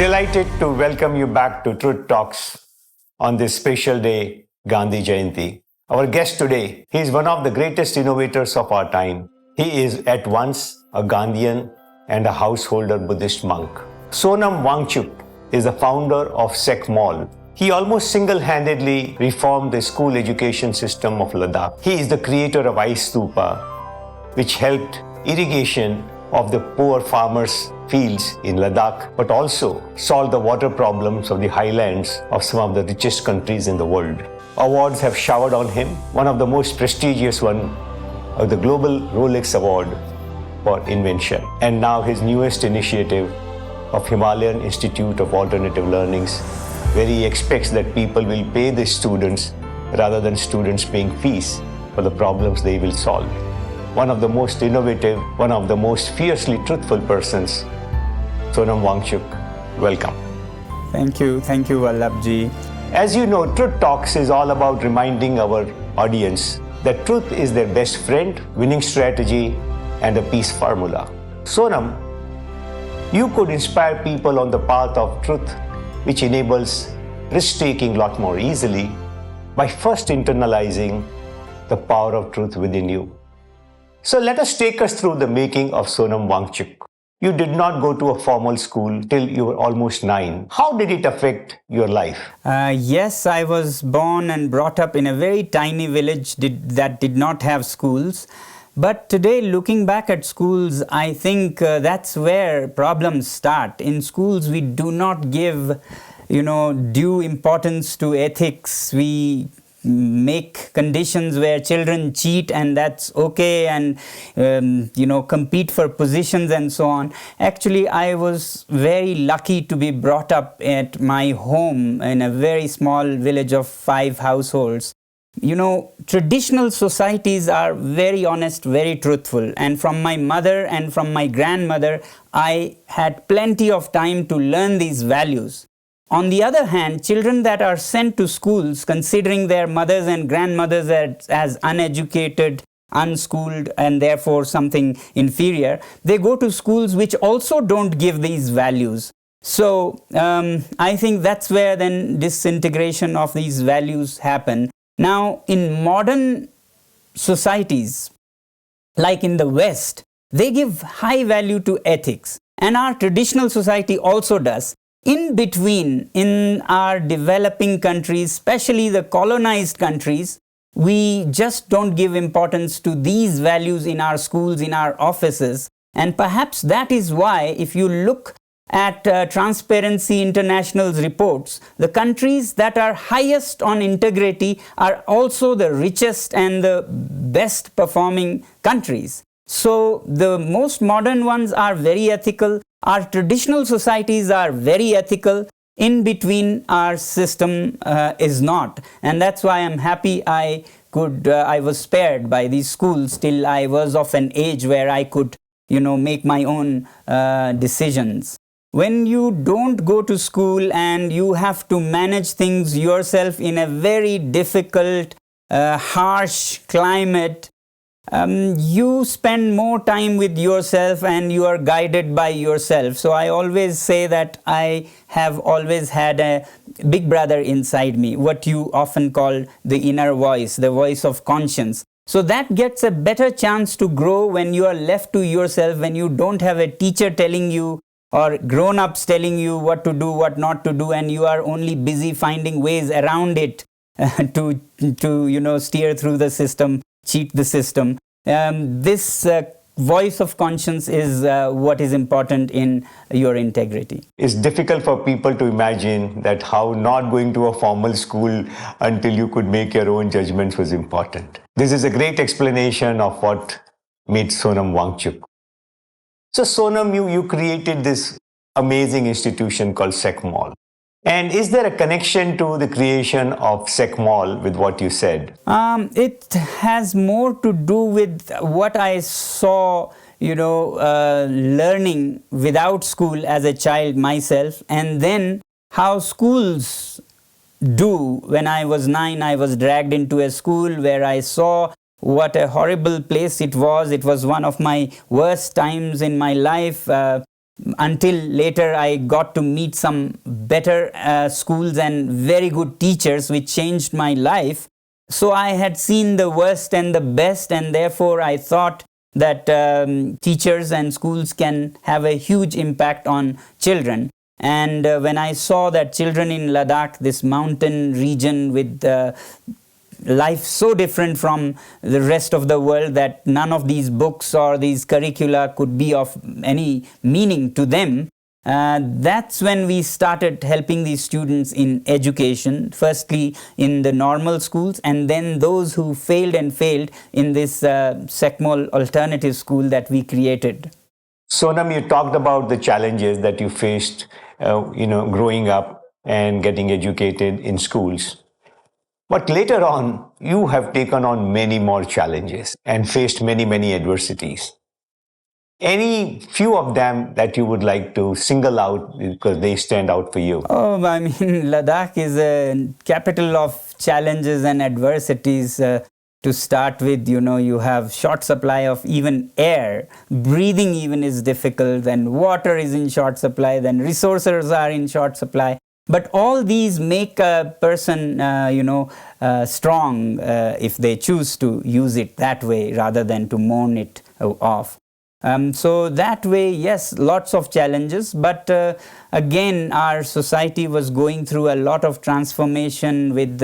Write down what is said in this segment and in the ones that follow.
Delighted to welcome you back to Truth Talks on this special day, Gandhi Jayanti. Our guest today, he is one of the greatest innovators of our time. He is at once a Gandhian and a householder Buddhist monk. Sonam Wangchuk is the founder of SECMOL. He almost single-handedly reformed the school education system of Ladakh. He is the creator of Ice Stupa, which helped irrigation of the poor farmers' fields in Ladakh, but also solved the water problems of the highlands of some of the richest countries in the world. Awards have showered on him, one of the most prestigious one, the Global Rolex Award for Invention. And now his newest initiative of Himalayan Institute of Alternative Learnings, where he expects that people will pay the students rather than students paying fees for the problems they will solve. One of the most innovative, one of the most fiercely truthful persons, Sonam Wangchuk, welcome. Thank you, Vallabh ji. As you know, Truth Talks is all about reminding our audience that truth is their best friend, winning strategy, and a peace formula. Sonam, you could inspire people on the path of truth, which enables risk-taking a lot more easily by first internalizing the power of truth within you. So let us take us through the making of Sonam Wangchuk. You did not go to a formal school till you were almost 9. How did it affect your life? Yes, I was born and brought up in a very tiny village that did not have schools. But today, looking back at schools, I think that's where problems start. In schools, we do not give, due importance to ethics. We make conditions where children cheat and that's okay, and compete for positions and so on. Actually, I was very lucky to be brought up at my home in a very small village of 5 households. Traditional societies are very honest, very truthful, and from my mother and from my grandmother, I had plenty of time to learn these values. On the other hand, children that are sent to schools considering their mothers and grandmothers as uneducated, unschooled, and therefore something inferior, they go to schools which also don't give these values. So I think that's where then disintegration of these values happen. Now, in modern societies, like in the West, they give high value to ethics, and our traditional society also does. In between, in our developing countries, especially the colonized countries, we just don't give importance to these values in our schools, in our offices. And perhaps that is why, if you look at Transparency International's reports, the countries that are highest on integrity are also the richest and the best performing countries. So the most modern ones are very ethical. Our traditional societies are very ethical. In between, our system is not. And that's why I'm happy I was spared by these schools till I was of an age where I could, make my own decisions. When you don't go to school and you have to manage things yourself in a very difficult, harsh climate, you spend more time with yourself and you are guided by yourself. So I always say that I have always had a big brother inside me, what you often call the inner voice, the voice of conscience. So that gets a better chance to grow when you are left to yourself, when you don't have a teacher telling you or grown-ups telling you what to do, what not to do, and you are only busy finding ways around it to steer through the system, cheat the system. This voice of conscience is what is important in your integrity. It's difficult for people to imagine that how not going to a formal school until you could make your own judgments was important. This is a great explanation of what made Sonam Wangchuk. So Sonam, you created this amazing institution called SECMOL. And is there a connection to the creation of SECMOL with what you said? It has more to do with what I saw, learning without school as a child myself, and then how schools do. When I was 9, I was dragged into a school where I saw what a horrible place it was. It was one of my worst times in my life. until later I got to meet some better schools and very good teachers, which changed my life. So I had seen the worst and the best, and therefore I thought that teachers and schools can have a huge impact on children. And when I saw that children in Ladakh, this mountain region with life so different from the rest of the world that none of these books or these curricula could be of any meaning to them, that's when we started helping these students in education, firstly in the normal schools, and then those who failed in this SECMOL alternative school that we created. Sonam, you talked about the challenges that you faced, growing up and getting educated in schools. But later on, you have taken on many more challenges and faced many, many adversities. Any few of them that you would like to single out because they stand out for you? Oh, I mean, Ladakh is a capital of challenges and adversities. To start with, you have short supply of even air. Breathing even is difficult. Then water is in short supply. Then resources are in short supply. But all these make a person, strong if they choose to use it that way rather than to mourn it off. So that way, yes, lots of challenges. But again, our society was going through a lot of transformation with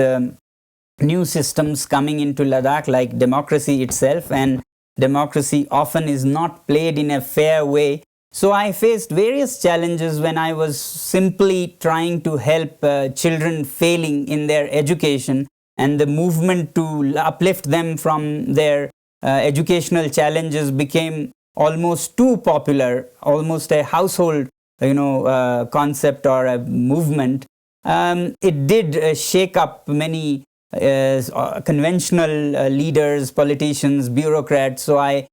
new systems coming into Ladakh, like democracy itself. And democracy often is not played in a fair way. So I faced various challenges when I was simply trying to help children failing in their education, and the movement to uplift them from their educational challenges became almost too popular, almost a household concept or a movement. It did shake up many conventional leaders, politicians, bureaucrats. So I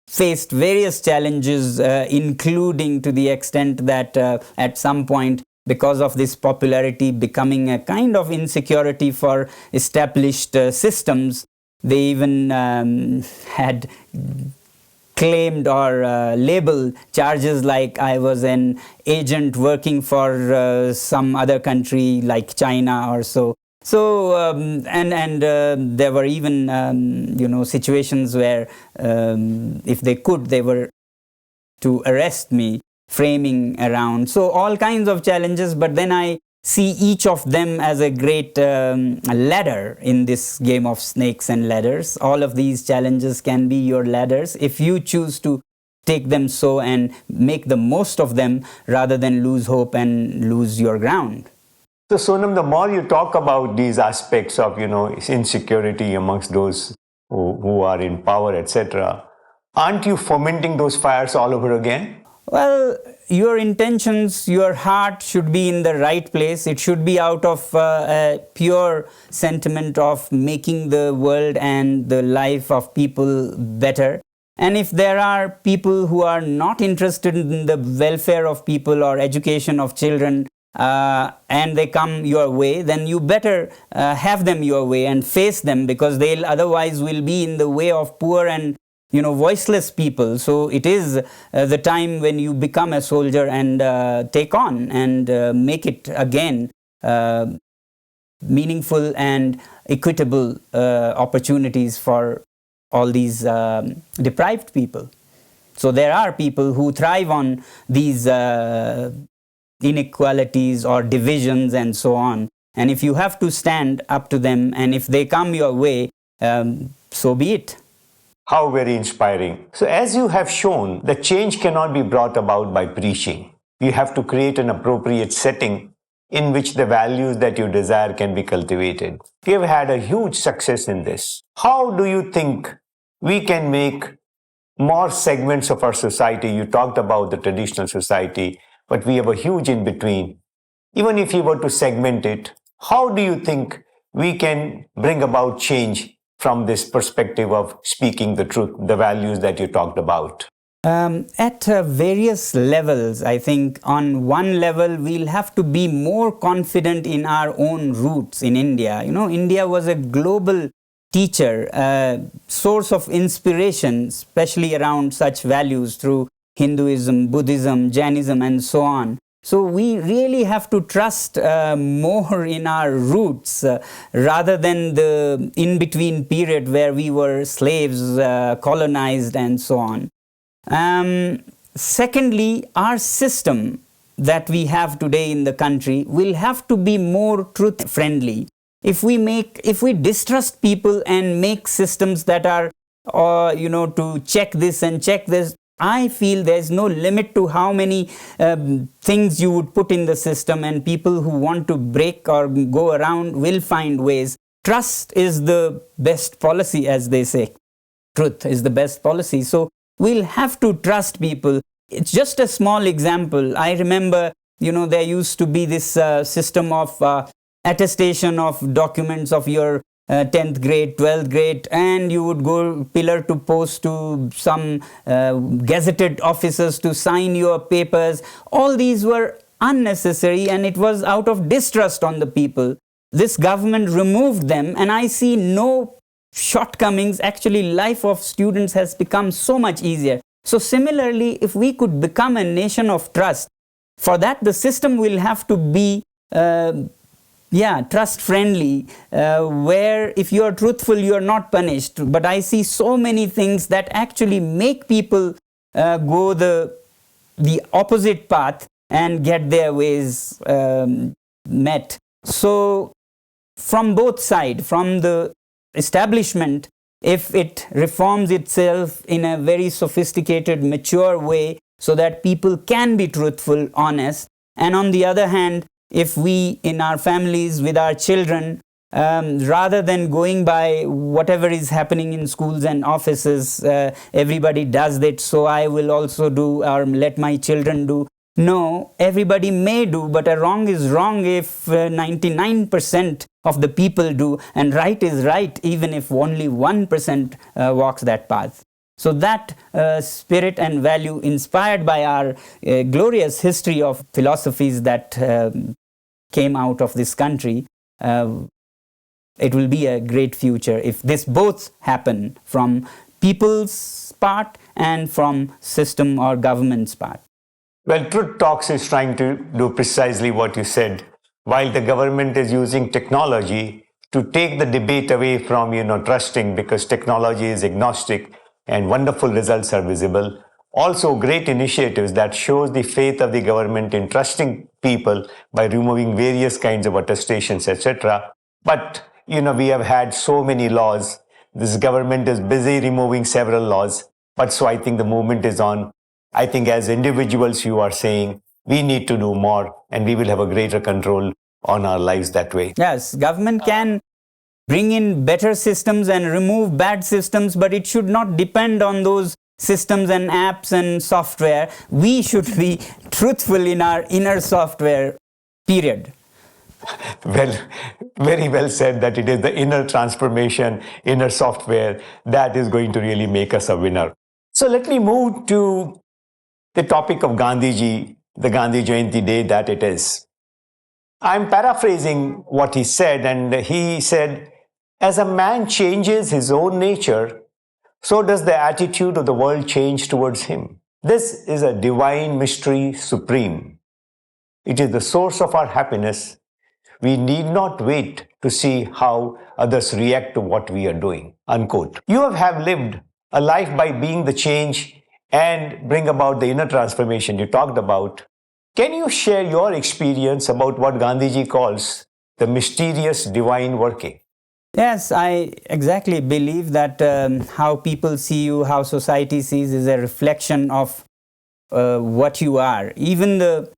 faced various challenges, including to the extent that at some point, because of this popularity becoming a kind of insecurity for established systems, they even had claimed or labeled charges like I was an agent working for some other country like China or so. So there were even situations where if they could, they were to arrest me, framing around. So all kinds of challenges, but then I see each of them as a great ladder in this game of snakes and ladders. All of these challenges can be your ladders if you choose to take them so and make the most of them rather than lose hope and lose your ground. So Sonam, the more you talk about these aspects of, insecurity amongst those who are in power, etc., aren't you fomenting those fires all over again? Well, your intentions, your heart should be in the right place. It should be out of a pure sentiment of making the world and the life of people better. And if there are people who are not interested in the welfare of people or education of children, and they come your way, then you better have them your way and face them, because they'll otherwise will be in the way of poor and voiceless people. So it is the time when you become a soldier and take on and make it again meaningful and equitable opportunities for all these deprived people. So there are people who thrive on these inequalities or divisions and so on. And if you have to stand up to them, and if they come your way, so be it. How very inspiring. So as you have shown, the change cannot be brought about by preaching. You have to create an appropriate setting in which the values that you desire can be cultivated. You have had a huge success in this. How do you think we can make more segments of our society? You talked about the traditional society, but we have a huge in between. Even if you were to segment it, how do you think we can bring about change from this perspective of speaking the truth, the values that you talked about? At various levels, I think on one level, we'll have to be more confident in our own roots in India. India was a global teacher, source of inspiration, especially around such values through Hinduism, Buddhism, Jainism, and so on. So we really have to trust more in our roots rather than the in-between period where we were slaves, colonized, and so on. Secondly, our system that we have today in the country will have to be more truth friendly. If we distrust people and make systems that are to check this and check this, I feel there's no limit to how many things you would put in the system, and people who want to break or go around will find ways. Trust is the best policy, as they say. Truth is the best policy. So we'll have to trust people. It's just a small example. I remember, there used to be this system of attestation of documents of your 10th grade, 12th grade, and you would go pillar to post to some gazetted officers to sign your papers. All these were unnecessary, and it was out of distrust on the people. This government removed them, and I see no shortcomings. Actually, life of students has become so much easier. So similarly, if we could become a nation of trust, for that the system will have to be trust friendly, where if you are truthful, you are not punished. But I see so many things that actually make people go the opposite path and get their ways met. So from both sides, from the establishment, if it reforms itself in a very sophisticated, mature way so that people can be truthful, honest, and on the other hand, if we in our families with our children, rather than going by whatever is happening in schools and offices, everybody does that, so I will also do, or let my children do. No, everybody may do, but a wrong is wrong if 99% of the people do, and right is right even if only 1% walks that path. So that spirit and value, inspired by our glorious history of philosophies that came out of this country, it will be a great future if this both happen from people's part and from system or government's part. Well, Truth Talks is trying to do precisely what you said. While the government is using technology to take the debate away from, trusting, because technology is agnostic and wonderful results are visible. Also, great initiatives that shows the faith of the government in trusting people by removing various kinds of attestations, etc. But, we have had so many laws. This government is busy removing several laws. But so I think the movement is on. I think as individuals, you are saying we need to do more, and we will have a greater control on our lives that way. Yes, government can bring in better systems and remove bad systems, but it should not depend on those systems and apps and software. We should be truthful in our inner software, period. Well, very well said, that it is the inner transformation, inner software that is going to really make us a winner. So let me move to the topic of Gandhiji, the Gandhi Jayanti day that it is. I'm paraphrasing what he said, and he said, as a man changes his own nature, so does the attitude of the world change towards him. This is a divine mystery supreme. It is the source of our happiness. We need not wait to see how others react to what we are doing. Unquote. You have lived a life by being the change and bring about the inner transformation you talked about. Can you share your experience about what Gandhiji calls the mysterious divine working? Yes, I exactly believe that how people see you, how society sees, is a reflection of what you are. Even the,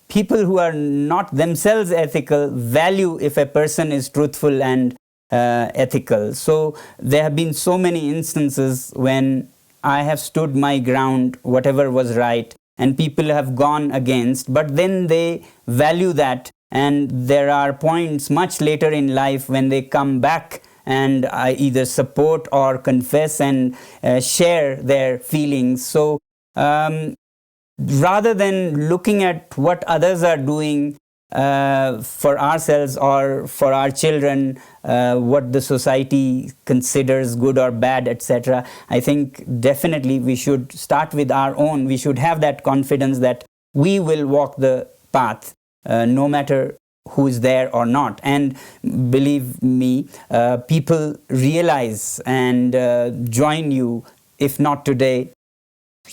people who are not themselves ethical value if a person is truthful and ethical. So there have been so many instances when I have stood my ground, whatever was right, and people have gone against, but then they value that. And there are points much later in life when they come back and either support or confess and share their feelings. So rather than looking at what others are doing for ourselves or for our children, what the society considers good or bad, etc. I think definitely we should start with our own. We should have that confidence that we will walk the path, no matter who is there or not. And believe me, people realize and join you, if not today,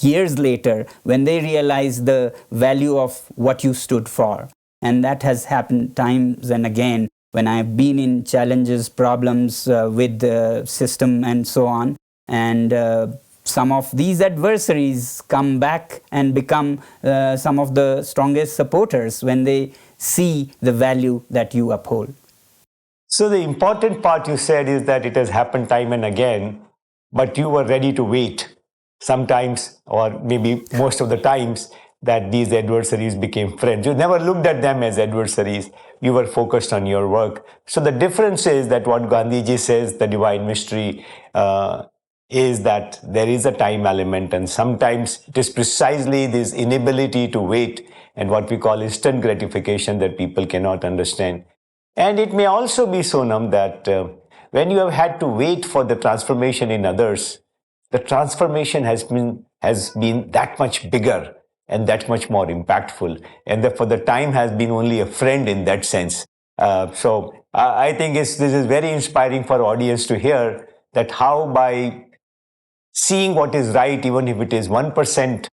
years later, when they realize the value of what you stood for. And that has happened times and again when I've been in challenges, problems with the system and so on. And some of these adversaries come back and become some of the strongest supporters when they see the value that you uphold. So the important part you said is that it has happened time and again, but you were ready to wait. Sometimes, or maybe most of the times, that these adversaries became friends. You never looked at them as adversaries. You were focused on your work. So the difference is that what Gandhiji says, the divine mystery, is that there is a time element, and sometimes it is precisely this inability to wait and what we call instant gratification that people cannot understand. And it may also be, Sonam, that when you have had to wait for the transformation in others, the transformation has been that much bigger and that much more impactful. And therefore, the time has been only a friend in that sense. So I think this is very inspiring for audience to hear that how by seeing what is right, even if it is 1%,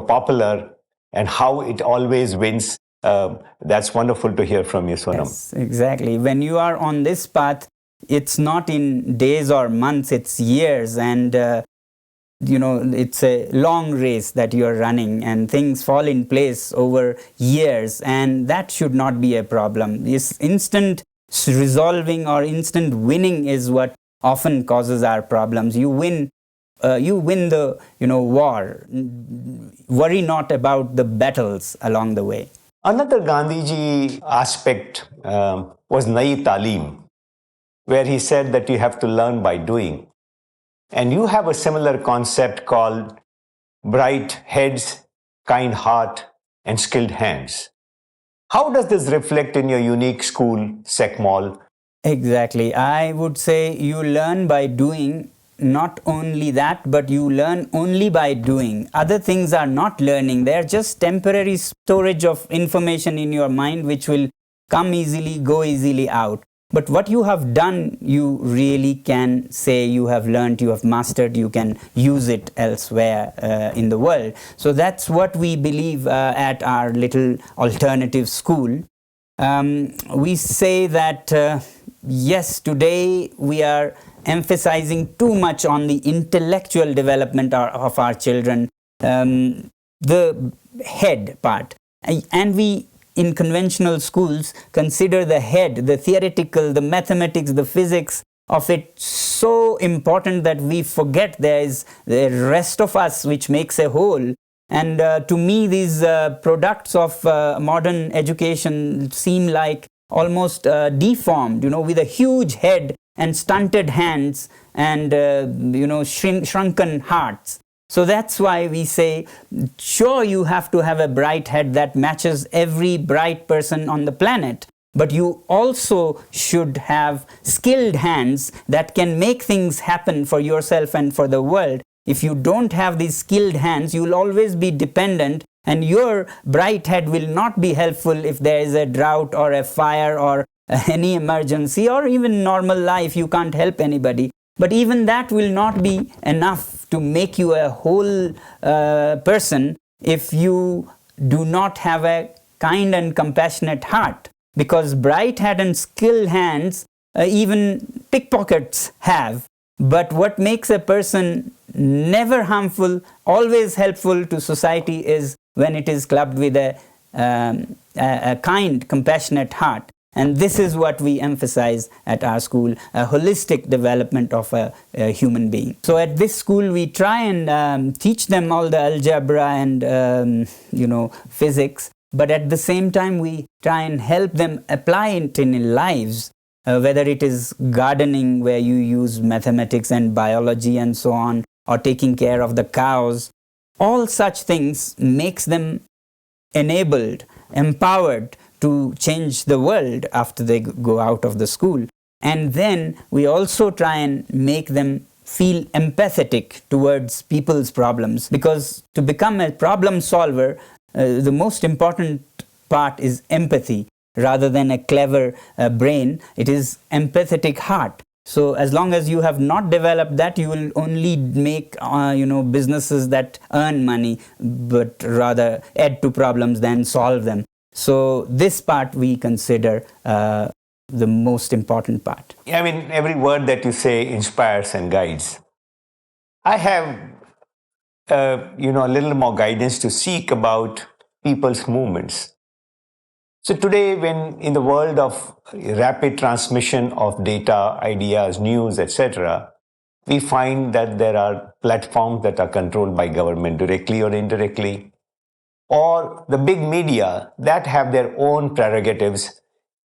popular, and how it always wins. That's wonderful to hear from you, Sonam. Yes, exactly. When you are on this path, it's not in days or months, it's years. And it's a long race that you're running, and things fall in place over years, and that should not be a problem. This instant resolving or instant winning is what often causes our problems. You win the war. Worry not about the battles along the way. Another Gandhiji aspect was Nayi Talim, where he said that you have to learn by doing. And you have a similar concept called bright heads, kind heart, and skilled hands. How does this reflect in your unique school, SECMOL? Exactly. I would say you learn by doing. Not only that, but you learn only by doing. Other things are not learning. They are just temporary storage of information in your mind, which will come easily, go easily out. But what you have done, you really can say you have learned, you have mastered, you can use it elsewhere in the world. So that's what we believe at our little alternative school. We say that, yes, today we are emphasizing too much on the intellectual development of our children, the head part. And we, in conventional schools, consider the head, the theoretical, the mathematics, the physics of it so important that we forget there is the rest of us which makes a whole. And to me, these products of modern education seem like almost deformed, with a huge head and stunted hands and shrunken hearts. So that's why we say, sure, you have to have a bright head that matches every bright person on the planet, but you also should have skilled hands that can make things happen for yourself and for the world. If you don't have these skilled hands, you will always be dependent, and your bright head will not be helpful if there is a drought or a fire or any emergency, or even normal life, you can't help anybody. But even that will not be enough to make you a whole person if you do not have a kind and compassionate heart. Because bright head and skilled hands, even pickpockets have. But what makes a person never harmful, always helpful to society is when it is clubbed with a kind, compassionate heart. And this is what we emphasize at our school, a holistic development of a human being. So at this school, we try and teach them all the algebra and, physics. But at the same time, we try and help them apply it in their lives, whether it is gardening, where you use mathematics and biology and so on, or taking care of the cows. All such things makes them enabled, empowered to change the world after they go out of the school. And then we also try and make them feel empathetic towards people's problems, because to become a problem solver, the most important part is empathy. Rather than a clever brain, it is empathetic heart. So as long as you have not developed that, you will only make businesses that earn money, but rather add to problems than solve them. So this part we consider the most important part. I mean, every word that you say inspires and guides. I have, a little more guidance to seek about people's movements. So today, when in the world of rapid transmission of data, ideas, news, etc., we find that there are platforms that are controlled by government directly or indirectly, or the big media that have their own prerogatives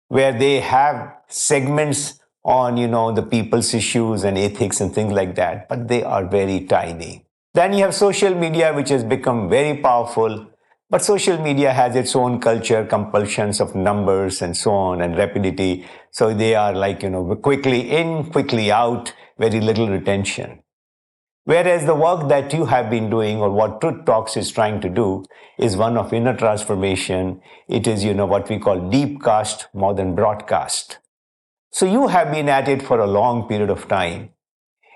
where they have segments on, the people's issues and ethics and things like that, but they are very tiny. Then you have social media, which has become very powerful, but social media has its own culture, compulsions of numbers and so on, and rapidity. So they are like, quickly in, quickly out, very little retention. Whereas the work that you have been doing, or what Truth Talks is trying to do, is one of inner transformation. It is, what we call deep cast more than broadcast. So you have been at it for a long period of time.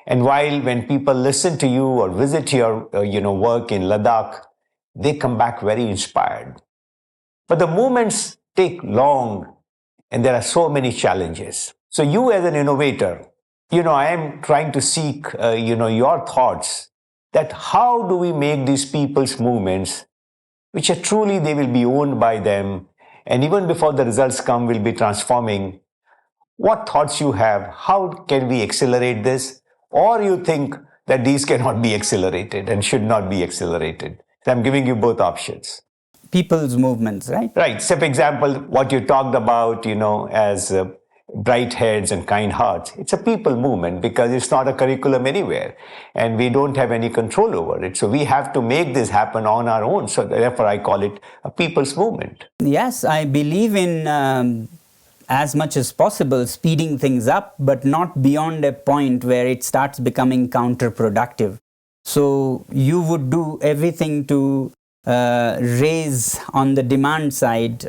And while when people listen to you or visit your, work in Ladakh, they come back very inspired. But the movements take long, and there are so many challenges. So you as an innovator, I am trying to seek, your thoughts that how do we make these people's movements, which are truly, they will be owned by them, and even before the results come, will be transforming. What thoughts you have? How can we accelerate this? Or you think that these cannot be accelerated and should not be accelerated? I'm giving you both options. People's movements, right? Right. So, for example, what you talked about, as bright heads and kind hearts, it's a people movement because it's not a curriculum anywhere and we don't have any control over it. So we have to make this happen on our own. So therefore, I call it a people's movement. Yes, I believe in as much as possible speeding things up, but not beyond a point where it starts becoming counterproductive. So you would do everything to raise on the demand side,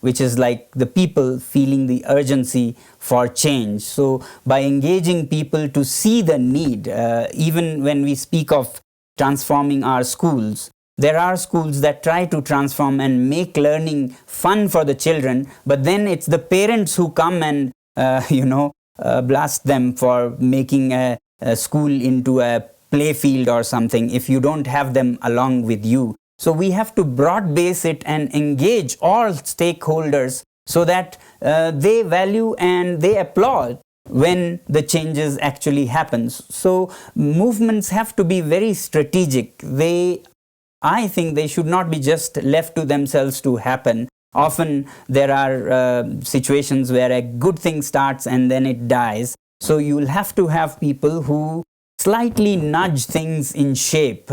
which is like the people feeling the urgency for change. So by engaging people to see the need, even when we speak of transforming our schools, there are schools that try to transform and make learning fun for the children, but then it's the parents who come and blast them for making a school into a playfield or something if you don't have them along with you. So we have to broad base it and engage all stakeholders so that they value and they applaud when the changes actually happens. So movements have to be very strategic. I think they should not be just left to themselves to happen. Often there are situations where a good thing starts and then it dies. So you will have to have people who slightly nudge things in shape.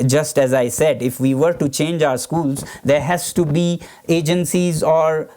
Just as I said, if we were to change our schools, there has to be agencies or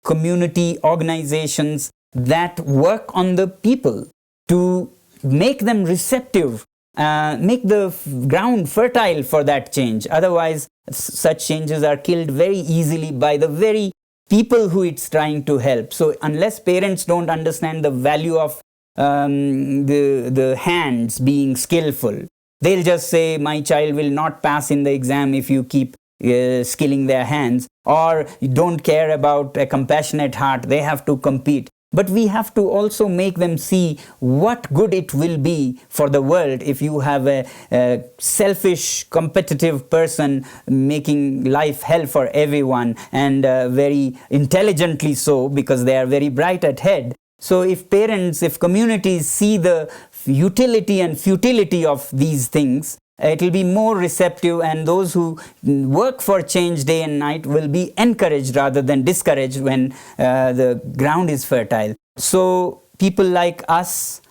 community organizations that work on the people to make them receptive, make the ground fertile for that change. Otherwise, such changes are killed very easily by the very people who it's trying to help. So unless parents don't understand the value of the hands being skillful, they'll just say my child will not pass in the exam if you keep skilling their hands, or you don't care about a compassionate heart, they have to compete. But we have to also make them see what good it will be for the world if you have a selfish, competitive person making life hell for everyone, and very intelligently so, because they are very bright at head. So if parents, if communities see the utility and futility of these things, it will be more receptive, and those who work for change day and night will be encouraged rather than discouraged when the ground is fertile. So people like us,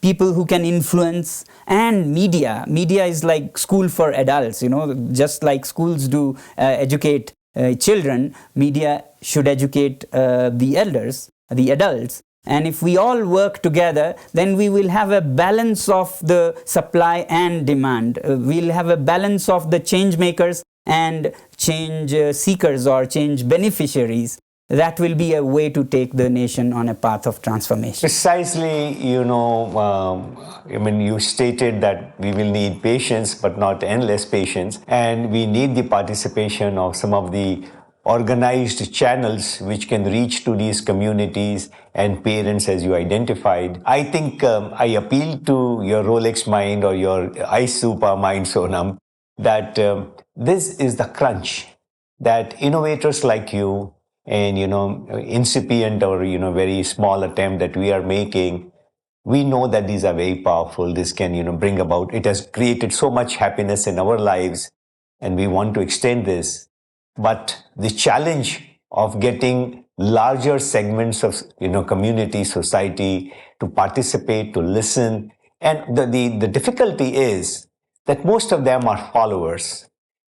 people who can influence, and media is like school for adults, just like schools do educate children, media should educate the elders, the adults. And if we all work together, then we will have a balance of the supply and demand. We'll have a balance of the change makers and change seekers or change beneficiaries. That will be a way to take the nation on a path of transformation. Precisely, you stated that we will need patience, but not endless patience. And we need the participation of some of the organized channels which can reach to these communities and parents, as you identified. I think I appeal to your Rolex mind or your iSuper mind, Sonam, that this is the crunch that innovators like you and incipient or very small attempt that we are making, we know that these are very powerful. This can bring about, it has created so much happiness in our lives, and we want to extend this. But the challenge of getting larger segments of community, society to participate, to listen, and the difficulty is that most of them are followers,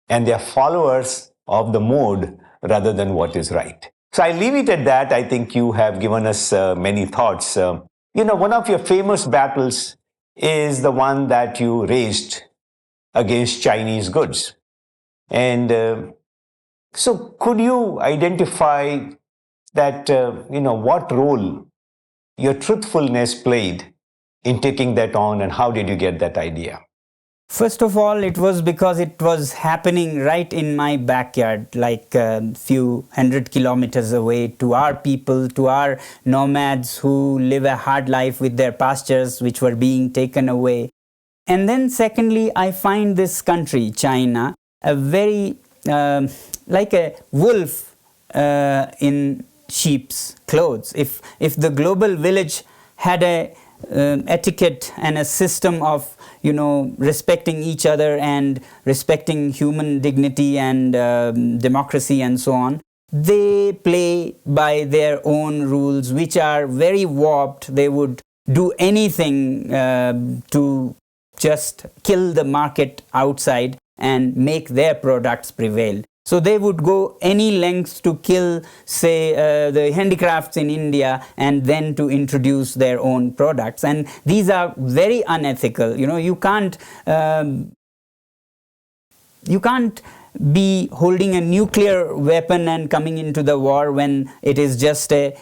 and they are followers of the mode rather than what is right. So I leave it at that. I think you have given us many thoughts. One of your famous battles is the one that you raised against Chinese goods. And so could you identify that, what role your truthfulness played in taking that on, and how did you get that idea? First of all, it was because it was happening right in my backyard, like a few 100 kilometers away, to our people, to our nomads who live a hard life with their pastures which were being taken away. And then secondly, I find this country, China, a very, like a wolf in sheep's clothes. If the global village had a etiquette and a system of respecting each other and respecting human dignity and democracy and so on, they play by their own rules, which are very warped. They would do anything to just kill the market outside and make their products prevail. So they would go any lengths to kill, say, the handicrafts in India, and then to introduce their own products. And these are very unethical. You can't be holding a nuclear weapon and coming into the war when it is just a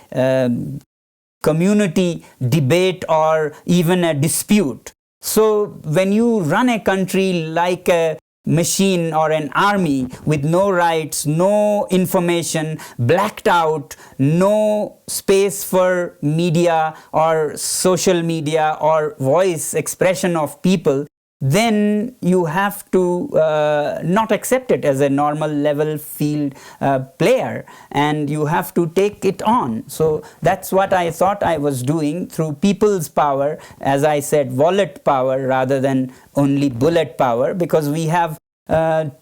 community debate or even a dispute. So when you run a country like a machine or an army with no rights, no information, blacked out, no space for media or social media or voice expression of people, then you have to not accept it as a normal level field player, and you have to take it on. So that's what I thought I was doing through people's power, as I said, wallet power rather than only bullet power, because we have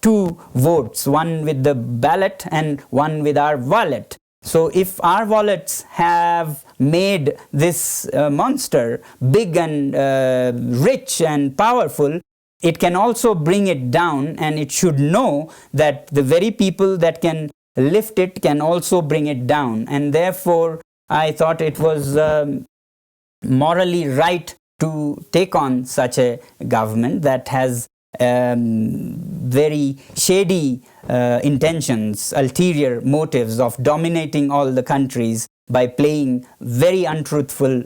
two votes, one with the ballot and one with our wallet. So if our wallets have made this monster big and rich and powerful, it can also bring it down, and it should know that the very people that can lift it can also bring it down. And therefore, I thought it was morally right to take on such a government that has very shady intentions, ulterior motives of dominating all the countries by playing very untruthful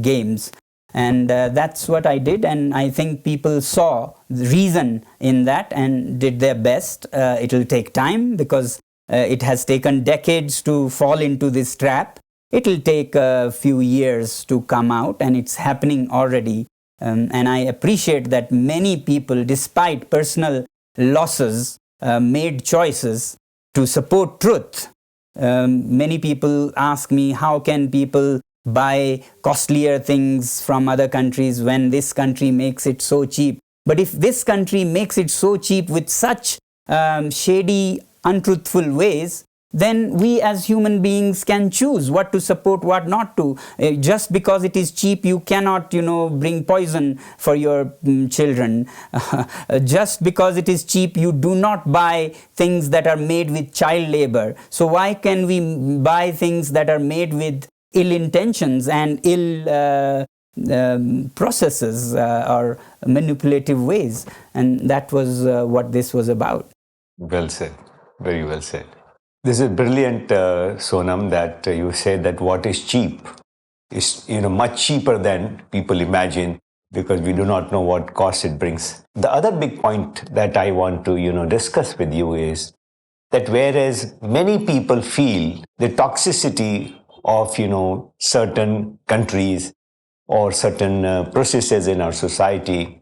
games. And that's what I did, and I think people saw reason in that and did their best. It will take time, because it has taken decades to fall into this trap. It will take a few years to come out, and it's happening already. And I appreciate that many people, despite personal losses, made choices to support truth. Many people ask me, how can people buy costlier things from other countries when this country makes it so cheap? But if this country makes it so cheap with such shady, untruthful ways, then we as human beings can choose what to support, what not to. Just because it is cheap, you cannot, bring poison for your children. Just because it is cheap, you do not buy things that are made with child labor. So why can we buy things that are made with ill intentions and ill processes or manipulative ways? And that was what this was about. Well said. Very well said. This is brilliant, Sonam, that you said that what is cheap is much cheaper than people imagine, because we do not know what cost it brings. The other big point that I want to discuss with you is that whereas many people feel the toxicity of certain countries or certain processes in our society,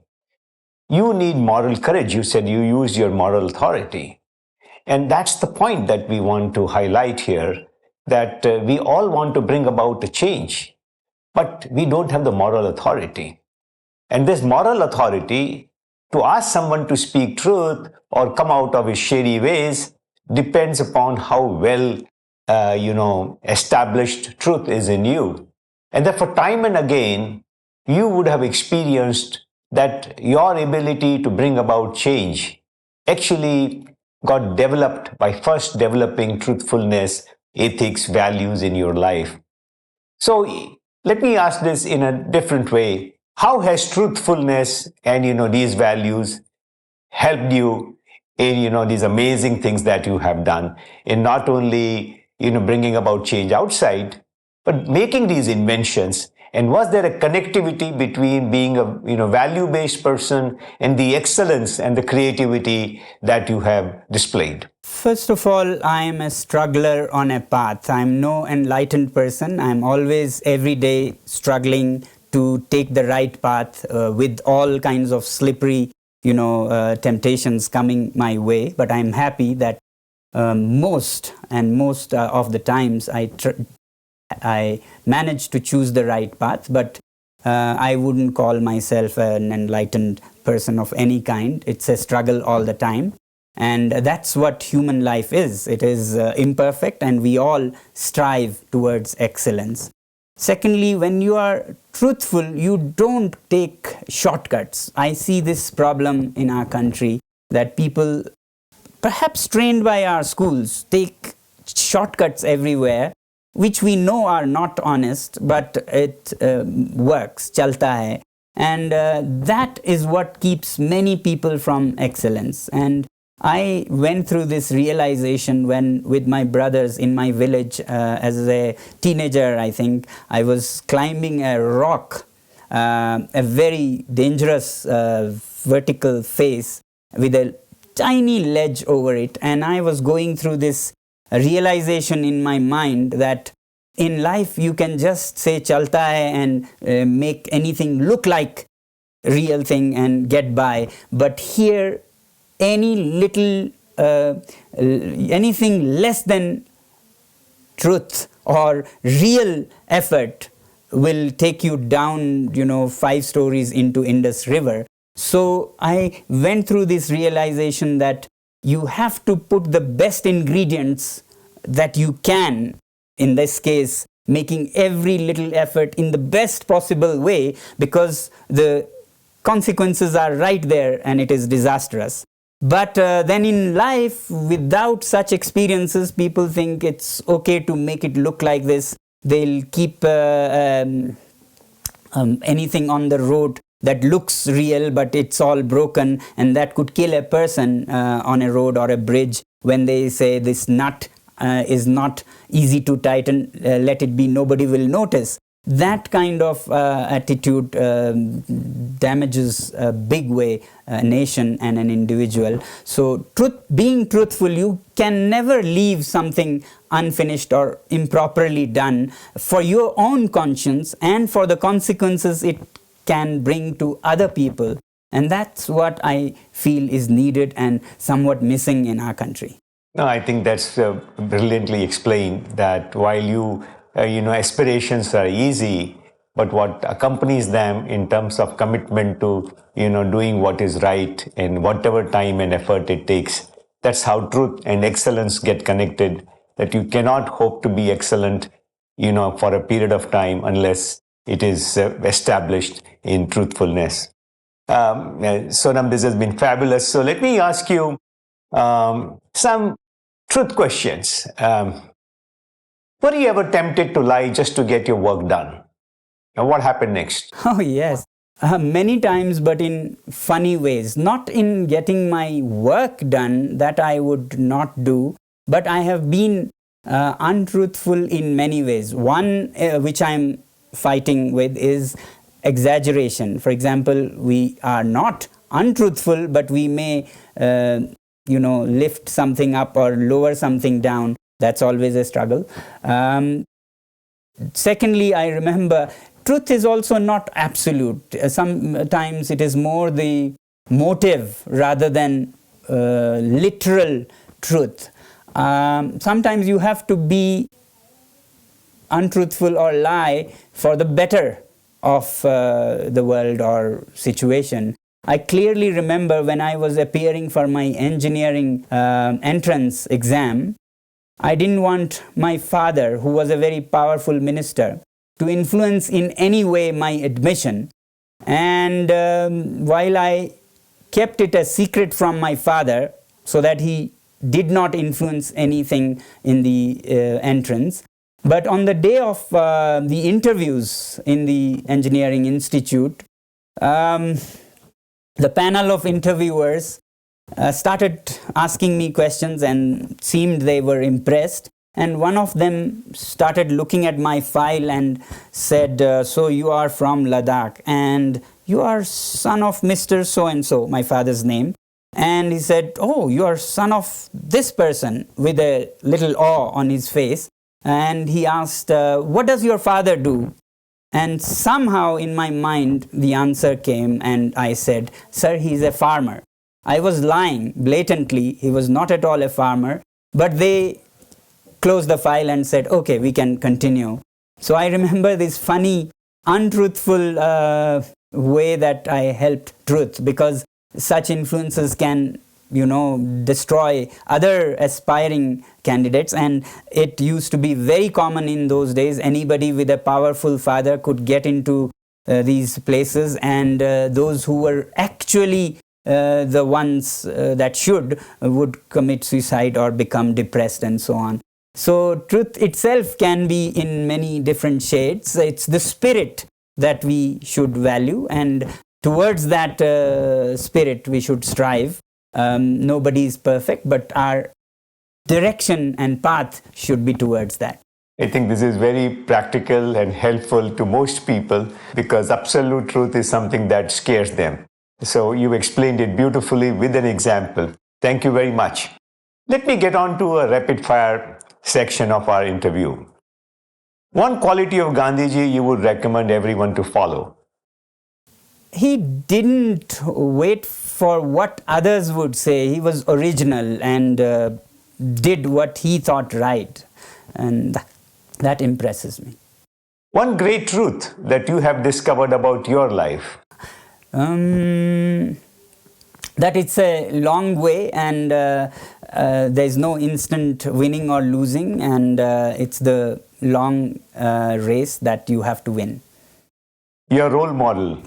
you need moral courage. You said you use your moral authority. And that's the point that we want to highlight here, that we all want to bring about a change, but we don't have the moral authority. And this moral authority to ask someone to speak truth or come out of his shady ways depends upon how well, established truth is in you. And therefore, time and again, you would have experienced that your ability to bring about change actually got developed by first developing truthfulness, ethics, values in your life. So let me ask this in a different way. How has truthfulness and these values helped you in these amazing things that you have done in not only bringing about change outside, but making these inventions? And was there a connectivity between being a value-based person and the excellence and the creativity that you have displayed? First of all, I am a struggler on a path. I'm no enlightened person. I'm always every day struggling to take the right path with all kinds of slippery, temptations coming my way. But I'm happy that most of the times I managed to choose the right path, but I wouldn't call myself an enlightened person of any kind. It's a struggle all the time. And that's what human life is. It is imperfect, and we all strive towards excellence. Secondly, when you are truthful, you don't take shortcuts. I see this problem in our country, that people, perhaps trained by our schools, take shortcuts everywhere, which we know are not honest, but it works, chalta hai. And that is what keeps many people from excellence. And I went through this realization when, with my brothers in my village, as a teenager, I think, I was climbing a rock, a very dangerous vertical face with a tiny ledge over it. And I was going through this realization in my mind that in life you can just say chalta hai and make anything look like real thing and get by, but here any little anything less than truth or real effort will take you down 5 stories into Indus River. So I went through this realization that you have to put the best ingredients that you can, in this case making every little effort in the best possible way, because the consequences are right there and it is disastrous. But then in life, without such experiences, people think it's okay to make it look like this. They'll keep anything on the road that looks real, but it's all broken, and that could kill a person on a road or a bridge. When they say this nut is not easy to tighten, let it be, nobody will notice. That kind of attitude damages a big way a nation and an individual. So being truthful, you can never leave something unfinished or improperly done for your own conscience and for the consequences it can bring to other people. And that's what I feel is needed and somewhat missing in our country. No, I think that's brilliantly explained, that while aspirations are easy, but what accompanies them in terms of commitment to, doing what is right in whatever time and effort it takes, that's how truth and excellence get connected. that you cannot hope to be excellent, for a period of time unless it is established in truthfulness. Sonam, this has been fabulous. So let me ask you some truth questions. Were you ever tempted to lie just to get your work done? And what happened next? Oh, yes. Many times, but in funny ways. Not in getting my work done, that I would not do, but I have been untruthful in many ways. One which I'm fighting with is exaggeration. For example, we are not untruthful, but we may, lift something up or lower something down. That's always a struggle. Secondly, I remember truth is also not absolute. Sometimes it is more the motive rather than literal truth. Sometimes you have to be untruthful or lie for the better of the world or situation. I clearly remember when I was appearing for my engineering entrance exam, I didn't want my father, who was a very powerful minister, to influence in any way my admission. And while I kept it a secret from my father so that he did not influence anything in the entrance, but on the day of the interviews in the engineering institute, the panel of interviewers started asking me questions and seemed they were impressed. And one of them started looking at my file and said, so you are from Ladakh and you are son of Mr. So-and-so, my father's name. And he said, oh, you are son of this person, with a little awe on his face. And he asked, what does your father do? And somehow in my mind, the answer came and I said, sir, he's a farmer. I was lying blatantly. He was not at all a farmer. But they closed the file and said, okay, we can continue. So I remember this funny, untruthful way that I helped truth, because such influences can, destroy other aspiring candidates. And it used to be very common in those days. Anybody with a powerful father could get into these places, and those who were actually the ones that would commit suicide or become depressed and so on. So truth itself can be in many different shades. It's the spirit that we should value, and towards that spirit we should strive. Nobody is perfect, but our direction and path should be towards that. I think this is very practical and helpful to most people, because absolute truth is something that scares them. So you explained it beautifully with an example. Thank you very much. Let me get on to a rapid fire section of our interview. One quality of Gandhiji you would recommend everyone to follow? He didn't wait for what others would say. He was original and did what he thought right. And that impresses me. One great truth that you have discovered about your life? That it's a long way, and there's no instant winning or losing, and it's the long race that you have to win. Your role model?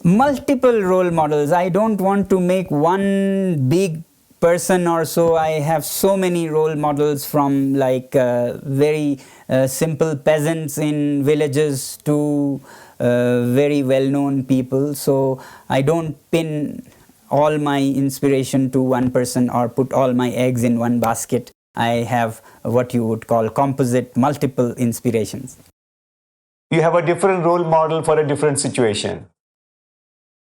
Multiple role models. I don't want to make one big person or so. I have so many role models, from very simple peasants in villages to very well-known people. So I don't pin all my inspiration to one person or put all my eggs in one basket. I have what you would call composite, multiple inspirations. You have a different role model for a different situation.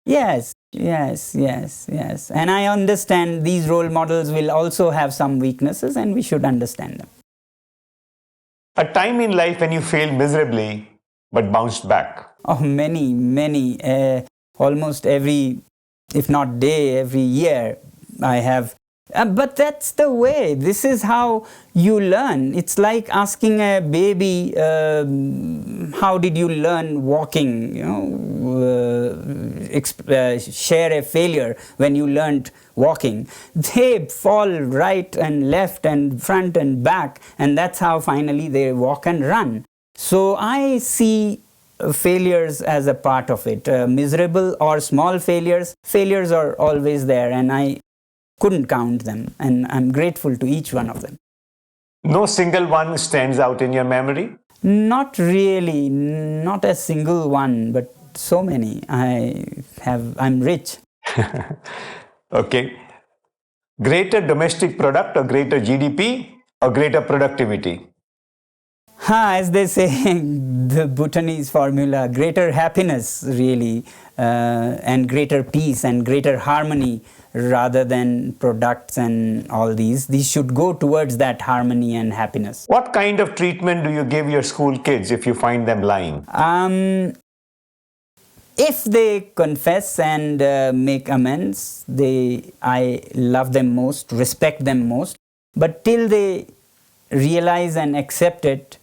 Yes. And I understand these role models will also have some weaknesses, and we should understand them. A time in life when you failed miserably but bounced back? Oh, many. Almost every, if not day, every year, I have But that's the way. This is how you learn. It's like asking a baby, how did you learn walking? Share a failure when you learned walking. They fall right and left and front and back, and that's how finally they walk and run. So I see failures as a part of it. Miserable or small failures are always there, and I couldn't count them, and I'm grateful to each one of them. No single one stands out in your memory? Not really, not a single one, but so many. I'm rich. Okay. Greater domestic product or greater GDP or greater productivity? As they say, the Bhutanese formula, greater happiness really, and greater peace and greater harmony rather than products and all these. These should go towards that harmony and happiness. What kind of treatment do you give your school kids if you find them lying? If they confess and make amends, I love them most, respect them most. But till they realize and accept it,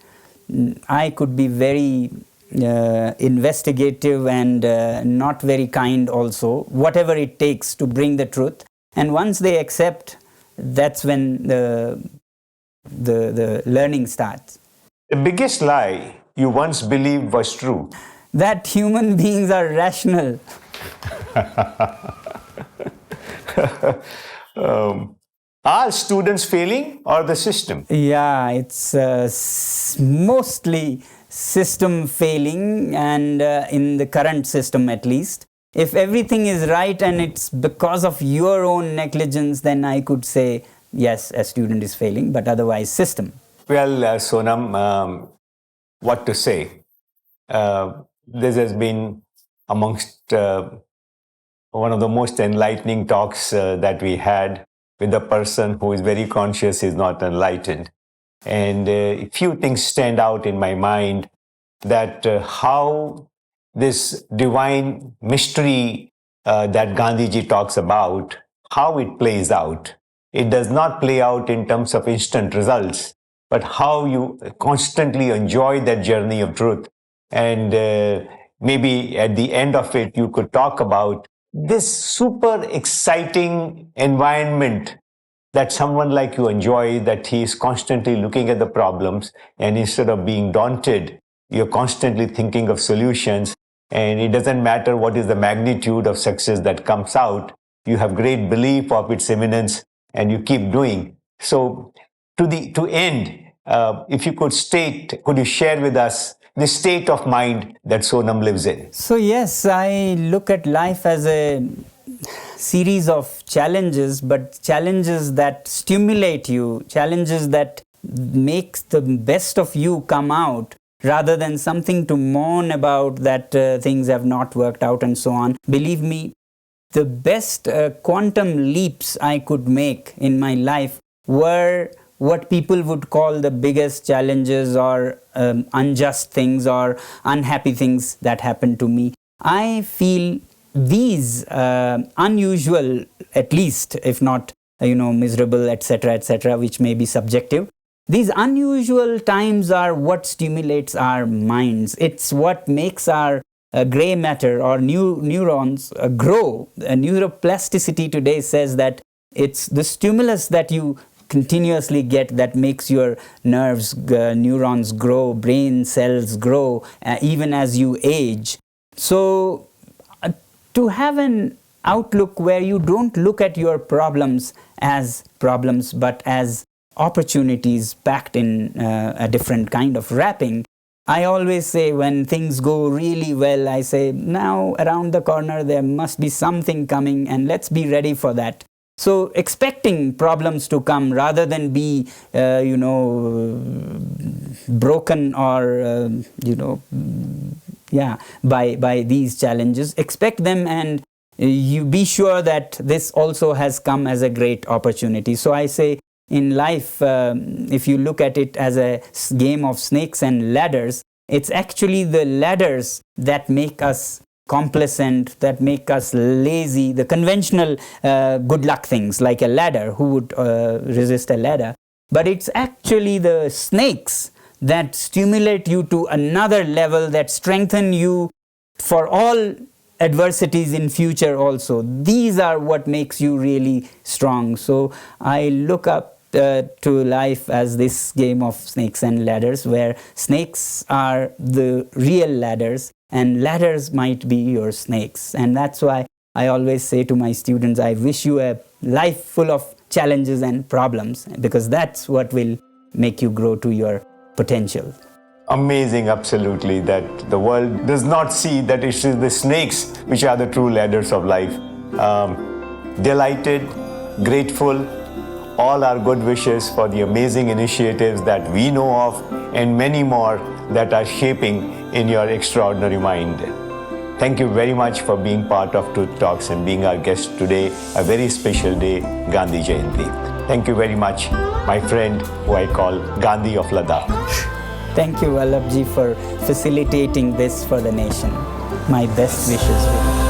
I could be very investigative and not very kind also, whatever it takes to bring the truth. And once they accept, that's when the learning starts. The biggest lie you once believed was true? That human beings are rational. Are students failing or the system? Yeah, it's mostly system failing, and in the current system at least. If everything is right and it's because of your own negligence, then I could say, yes, a student is failing, but otherwise system. Well, Sonam, what to say? This has been amongst one of the most enlightening talks that we had with a person who is very conscious is not enlightened. And a few things stand out in my mind, that how this divine mystery that Gandhiji talks about, how it plays out. It does not play out in terms of instant results, but how you constantly enjoy that journey of truth. And maybe at the end of it, you could talk about this super exciting environment that someone like you enjoy, that he is constantly looking at the problems, and instead of being daunted, you're constantly thinking of solutions, and it doesn't matter what is the magnitude of success that comes out. You have great belief of its imminence, and you keep doing. So to end, if you could you share with us the state of mind that Sonam lives in? So yes, I look at life as a series of challenges, but challenges that stimulate you, challenges that makes the best of you come out, rather than something to mourn about that things have not worked out and so on. Believe me, the best quantum leaps I could make in my life were what people would call the biggest challenges or unjust things or unhappy things that happened to me. I feel these unusual, at least, if not miserable, etc., which may be subjective, these unusual times are what stimulates our minds. It's what makes our gray matter or neurons grow. Neuroplasticity today says that it's the stimulus that you continuously get that makes your neurons grow, brain cells grow, even as you age. So to have an outlook where you don't look at your problems as problems but as opportunities packed in a different kind of wrapping. I always say when things go really well, I say now around the corner there must be something coming and let's be ready for that. So expecting problems to come rather than be broken or by these challenges. Expect them and you be sure that this also has come as a great opportunity. So I say in life, if you look at it as a game of snakes and ladders, it's actually the ladders that make us complacent, that make us lazy, the conventional good luck things like a ladder. Who would resist a ladder? But it's actually the snakes that stimulate you to another level, that strengthen you for all adversities in future also. These are what makes you really strong. So I look up to life as this game of snakes and ladders, where snakes are the real ladders and ladders might be your snakes. And that's why I always say to my students, I wish you a life full of challenges and problems, because that's what will make you grow to your potential. Amazing, absolutely, that the world does not see that it is the snakes which are the true ladders of life. Delighted, grateful, all our good wishes for the amazing initiatives that we know of and many more that are shaping in your extraordinary mind. Thank you very much for being part of Truth Talks and being our guest today, a very special day, Gandhi Jayanti. Thank you very much, my friend who I call Gandhi of Ladakh. Thank you, Vallabhji, for facilitating this for the nation. My best wishes.